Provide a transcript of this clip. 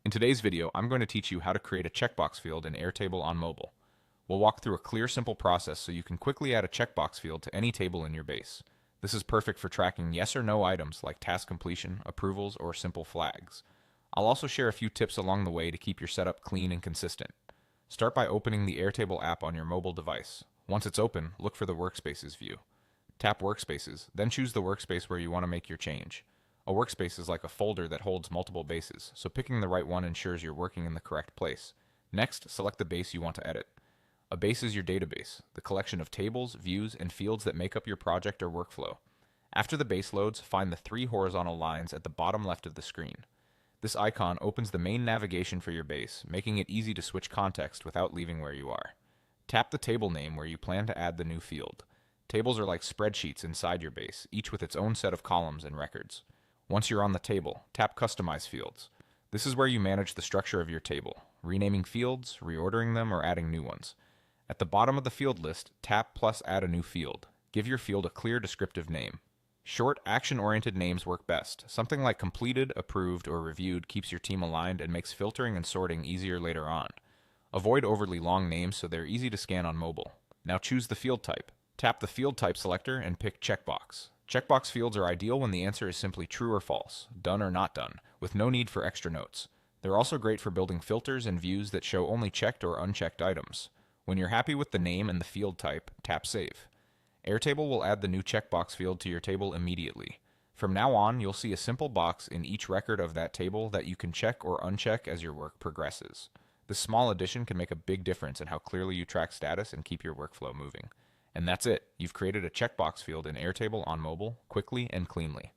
In today's video, I'm going to teach you how to create a checkbox field in Airtable on mobile. We'll walk through a clear, simple process so you can quickly add a checkbox field to any table in your base. This is perfect for tracking yes or no items like task completion, approvals, or simple flags. I'll also share a few tips along the way to keep your setup clean and consistent. Start by opening the Airtable app on your mobile device. Once it's open, look for the Workspaces view. Tap Workspaces, then choose the workspace where you want to make your change. A workspace is like a folder that holds multiple bases, so picking the right one ensures you're working in the correct place. Next, select the base you want to edit. A base is your database, the collection of tables, views, and fields that make up your project or workflow. After the base loads, find the three horizontal lines at the bottom left of the screen. This icon opens the main navigation for your base, making it easy to switch context without leaving where you are. Tap the table name where you plan to add the new field. Tables are like spreadsheets inside your base, each with its own set of columns and records. Once you're on the table, tap Customize Fields. This is where you manage the structure of your table, renaming fields, reordering them, or adding new ones. At the bottom of the field list, tap plus Add a new field. Give your field a clear descriptive name. Short, action-oriented names work best. Something like completed, approved, or reviewed keeps your team aligned and makes filtering and sorting easier later on. Avoid overly long names so they're easy to scan on mobile. Now choose the field type. Tap the field type selector and pick Checkbox. Checkbox fields are ideal when the answer is simply true or false, done or not done, with no need for extra notes. They're also great for building filters and views that show only checked or unchecked items. When you're happy with the name and the field type, tap Save. Airtable will add the new checkbox field to your table immediately. From now on, you'll see a simple box in each record of that table that you can check or uncheck as your work progresses. This small addition can make a big difference in how clearly you track status and keep your workflow moving. And that's it. You've created a checkbox field in Airtable on mobile quickly and cleanly.